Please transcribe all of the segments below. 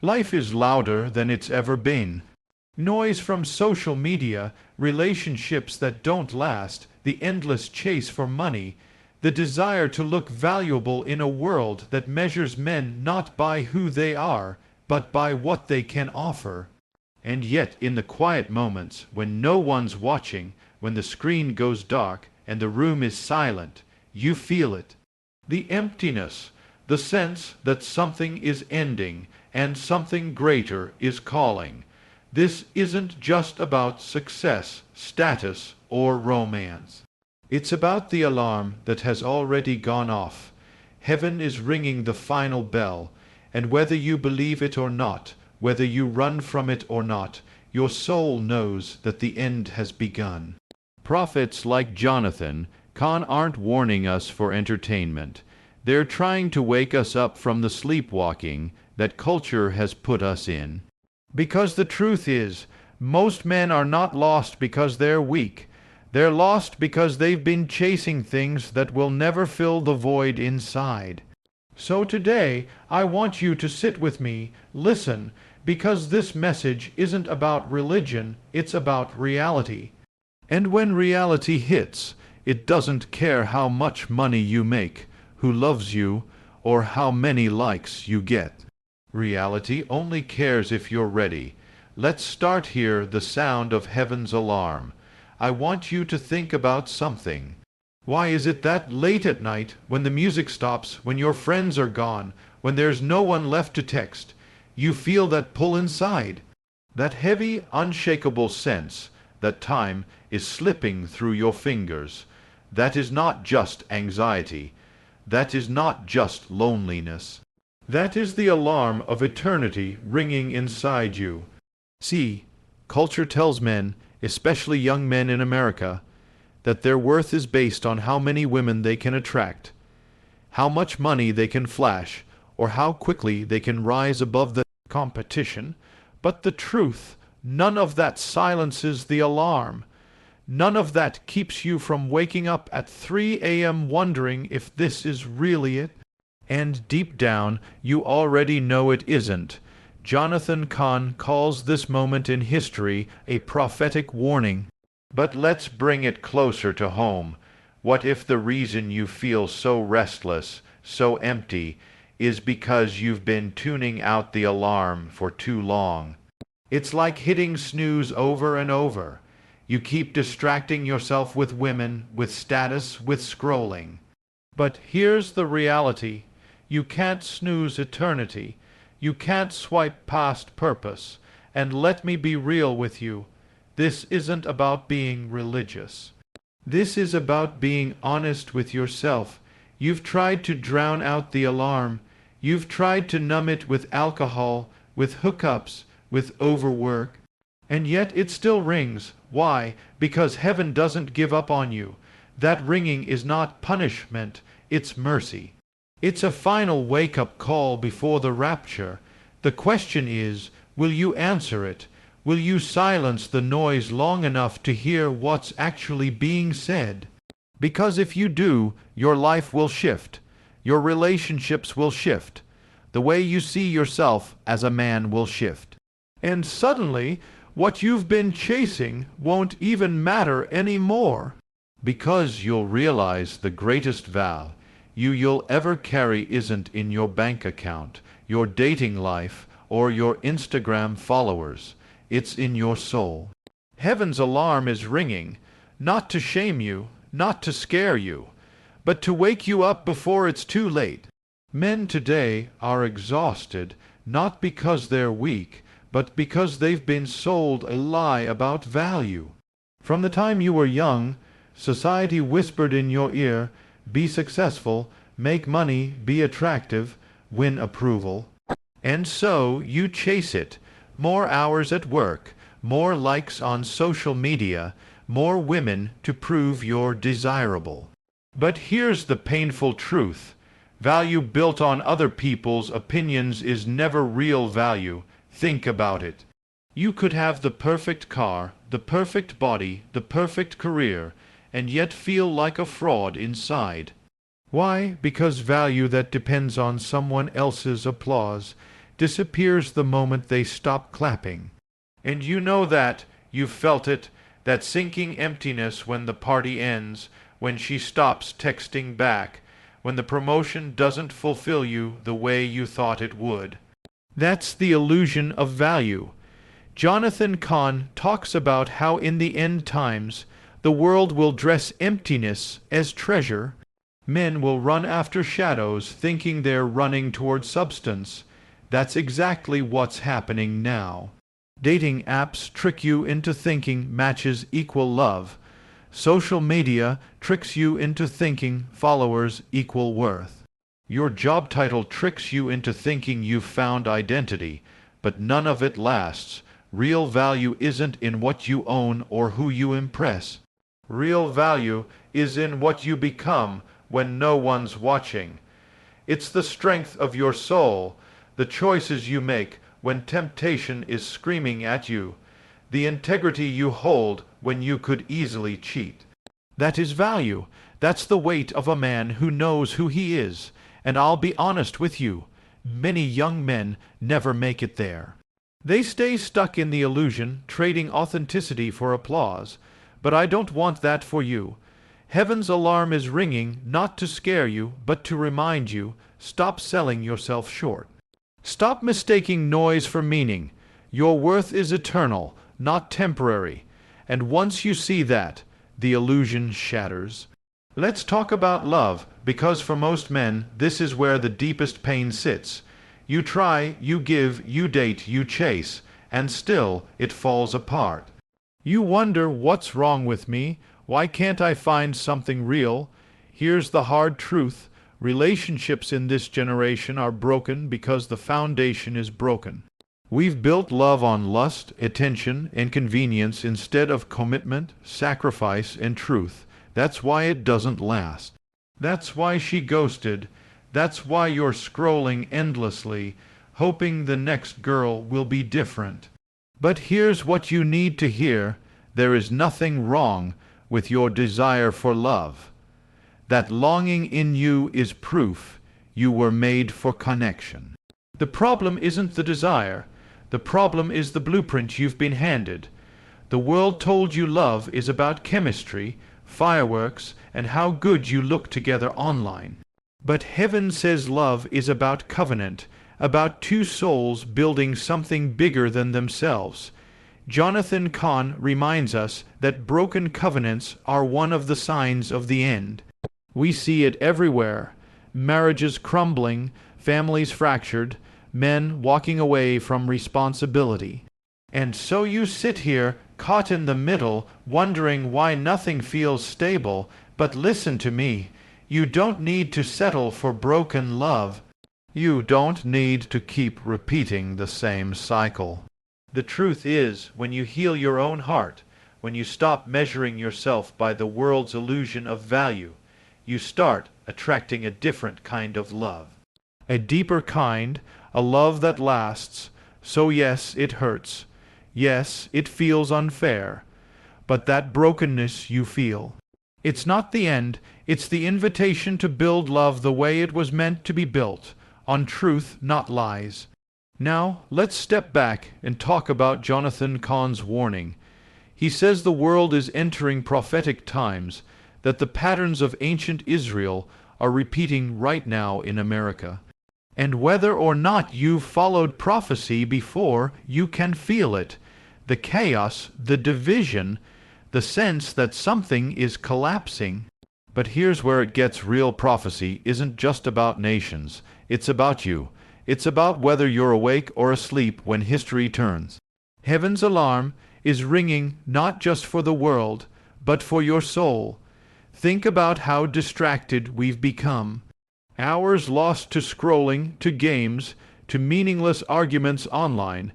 Life is louder than it's ever been. Noise from social media, relationships that don't last, the endless chase for money, the desire to look valuable in a world that measures men not by who they are, but by what they can offer. And yet in the quiet moments, when no one's watching, when the screen goes dark and the room is silent, you feel it. The emptiness, the sense that something is ending and something greater is calling. This isn't just about success, status, or romance. It's about the alarm that has already gone off. Heaven is ringing the final bell, and whether you believe it or not, whether you run from it or not, your soul knows that the end has begun. Prophets like Jonathan Cahn aren't warning us for entertainment. They're trying to wake us up from the sleepwalking that culture has put us in. Because the truth is, most men are not lost because they're weak. They're lost because they've been chasing things that will never fill the void inside. So today, I want you to sit with me, listen, because this message isn't about religion, it's about reality. And when reality hits, it doesn't care how much money you make, who loves you, or how many likes you get. Reality only cares if you're ready. Let's start here the sound of heaven's alarm. I want you to think about something. Why is it that late at night, when the music stops, when your friends are gone, when there's no one left to text, you feel that pull inside? That heavy, unshakable sense that time is slipping through your fingers. That is not just anxiety. That is not just loneliness. That is the alarm of eternity ringing inside you. See, culture tells men, especially young men in America, that their worth is based on how many women they can attract, how much money they can flash, or how quickly they can rise above the competition. But the truth, none of that silences the alarm. None of that keeps you from waking up at 3 a.m. wondering if this is really it. And deep down, you already know it isn't. Jonathan Cahn calls this moment in history a prophetic warning. But let's bring it closer to home. What if the reason you feel so restless, so empty, is because you've been tuning out the alarm for too long? It's like hitting snooze over and over. You keep distracting yourself with women, with status, with scrolling. But here's the reality. You can't snooze eternity. You can't swipe past purpose. And let me be real with you. This isn't about being religious. This is about being honest with yourself. You've tried to drown out the alarm. You've tried to numb it with alcohol, with hookups, with overwork. And yet it still rings. Why? Because heaven doesn't give up on you. That ringing is not punishment, it's mercy. It's a final wake-up call before the rapture. The question is, will you answer it? Will you silence the noise long enough to hear what's actually being said? Because if you do, your life will shift. Your relationships will shift. The way you see yourself as a man will shift. And suddenly, what you've been chasing won't even matter anymore. Because you'll realize the greatest vow you'll ever carry isn't in your bank account, your dating life, or your Instagram followers. It's in your soul. Heaven's alarm is ringing, not to shame you, not to scare you, but to wake you up before it's too late. Men today are exhausted, not because they're weak, but because they've been sold a lie about value. From the time you were young, society whispered in your ear, be successful, make money, be attractive, win approval. And so you chase it. More hours at work, more likes on social media, more women to prove you're desirable. But here's the painful truth. Value built on other people's opinions is never real value. Think about it. You could have the perfect car, the perfect body, the perfect career, and yet feel like a fraud inside. Why? Because value that depends on someone else's applause, disappears the moment they stop clapping. And you know that, you've felt it, that sinking emptiness when the party ends, when she stops texting back, when the promotion doesn't fulfill you the way you thought it would. That's the illusion of value. Jonathan Cahn talks about how in the end times the world will dress emptiness as treasure. Men will run after shadows thinking they're running toward substance. That's exactly what's happening now. Dating apps trick you into thinking matches equal love. Social media tricks you into thinking followers equal worth. Your job title tricks you into thinking you've found identity, but none of it lasts. Real value isn't in what you own or who you impress. Real value is in what you become when no one's watching. It's the strength of your soul, the choices you make when temptation is screaming at you, the integrity you hold when you could easily cheat. That is value. That's the weight of a man who knows who he is. And I'll be honest with you, many young men never make it there. They stay stuck in the illusion, trading authenticity for applause. But I don't want that for you. Heaven's alarm is ringing, not to scare you, but to remind you, stop selling yourself short. Stop mistaking noise for meaning. Your worth is eternal, not temporary. And once you see that, the illusion shatters. Let's talk about love, because for most men, this is where the deepest pain sits. You try, you give, you date, you chase, and still it falls apart. You wonder what's wrong with me, why can't I find something real? Here's the hard truth. Relationships in this generation are broken because the foundation is broken. We've built love on lust, attention, and convenience instead of commitment, sacrifice, and truth. That's why it doesn't last. That's why she ghosted. That's why you're scrolling endlessly, hoping the next girl will be different. But here's what you need to hear. There is nothing wrong with your desire for love. That longing in you is proof you were made for connection. The problem isn't the desire. The problem is the blueprint you've been handed. The world told you love is about chemistry, fireworks, and how good you look together online. But heaven says love is about covenant, about two souls building something bigger than themselves. Jonathan Cahn reminds us that broken covenants are one of the signs of the end. We see it everywhere. Marriages crumbling, families fractured, men walking away from responsibility. And so you sit here, caught in the middle, wondering why nothing feels stable. But listen to me. You don't need to settle for broken love. You don't need to keep repeating the same cycle. The truth is, when you heal your own heart, when you stop measuring yourself by the world's illusion of value, you start attracting a different kind of love. A deeper kind, a love that lasts. So yes, it hurts. Yes, it feels unfair. But that brokenness you feel, it's not the end, it's the invitation to build love the way it was meant to be built, on truth, not lies. Now, let's step back and talk about Jonathan Cahn's warning. He says the world is entering prophetic times, that the patterns of ancient Israel are repeating right now in America. And whether or not you've followed prophecy before, you can feel it. The chaos, the division, the sense that something is collapsing. But here's where it gets real. Prophecy isn't just about nations. It's about you. It's about whether you're awake or asleep when history turns. Heaven's alarm is ringing not just for the world, but for your soul. Think about how distracted we've become. Hours lost to scrolling, to games, to meaningless arguments online.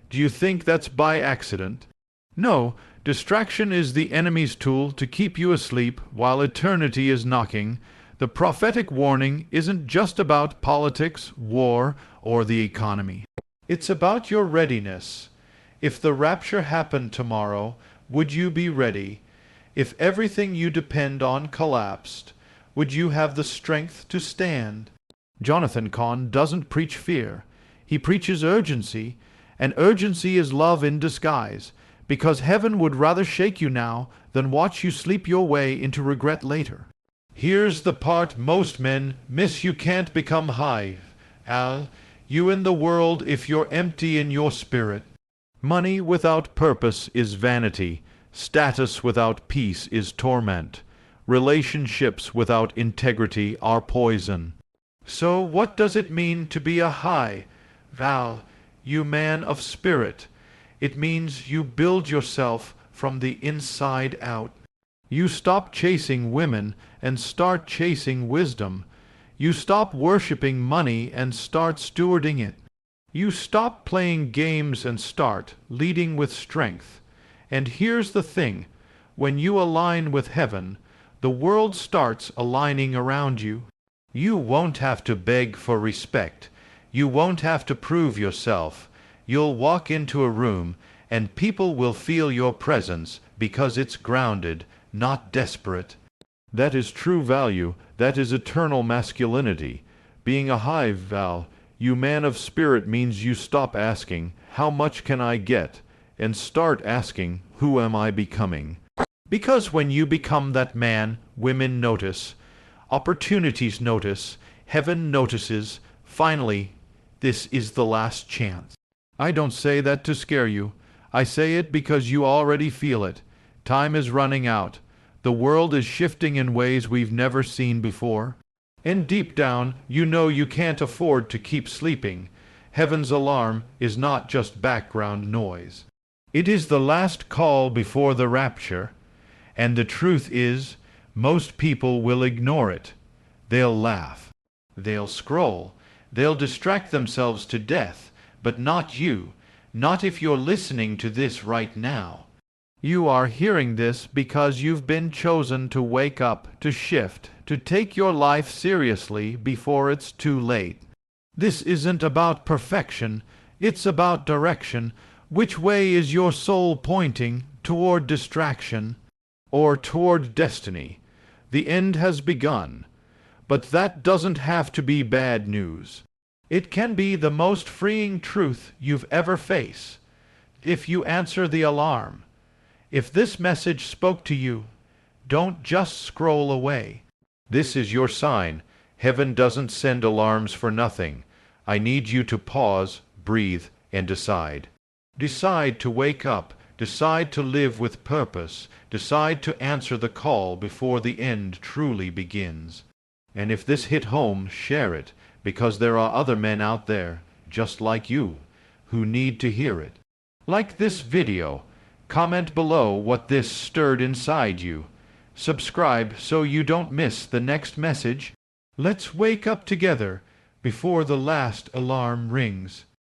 Do you think that's by accident? No, distraction is the enemy's tool to keep you asleep while eternity is knocking. The prophetic warning isn't just about politics, war, or the economy. It's about your readiness. If the rapture happened tomorrow, would you be ready? If everything you depend on collapsed, would you have the strength to stand? Jonathan Cahn doesn't preach fear. He preaches urgency, and urgency is love in disguise, because heaven would rather shake you now than watch you sleep your way into regret later. Here's the part most men miss. You can't become high, Al. You in the world if you're empty in your spirit. Money without purpose is vanity. Status without peace is torment. Relationships without integrity are poison. So what does it mean to be a high, Val, you man of spirit? It means you build yourself from the inside out. You stop chasing women and start chasing wisdom. You stop worshiping money and start stewarding it. You stop playing games and start leading with strength. And here's the thing, when you align with heaven, the world starts aligning around you. You won't have to beg for respect. You won't have to prove yourself. You'll walk into a room and people will feel your presence because it's grounded, not desperate. That is true value. That is eternal masculinity. Being a high, Val, you man of spirit, means you stop asking, how much can I get? And start asking, who am I becoming? Because when you become that man, women notice, opportunities notice, heaven notices. Finally, this is the last chance. I don't say that to scare you. I say it because you already feel it. Time is running out. The world is shifting in ways we've never seen before. And deep down, you know you can't afford to keep sleeping. Heaven's alarm is not just background noise. It is the last call before the rapture. And the truth is, most people will ignore it. They'll laugh. They'll scroll. They'll distract themselves to death. But not you. Not if you're listening to this right now. You are hearing this because you've been chosen to wake up, to shift, to take your life seriously before it's too late. This isn't about perfection. It's about direction. Which way is your soul pointing? Toward distraction or toward destiny? The end has begun. But that doesn't have to be bad news. It can be the most freeing truth you've ever faced. If you answer the alarm, if this message spoke to you, don't just scroll away. This is your sign. Heaven doesn't send alarms for nothing. I need you to pause, breathe, and decide. Decide to wake up. Decide to live with purpose. Decide to answer the call before the end truly begins. And if this hit home, share it, because there are other men out there, just like you, who need to hear it. Like this video. Comment below what this stirred inside you. Subscribe so you don't miss the next message. Let's wake up together before the last alarm rings.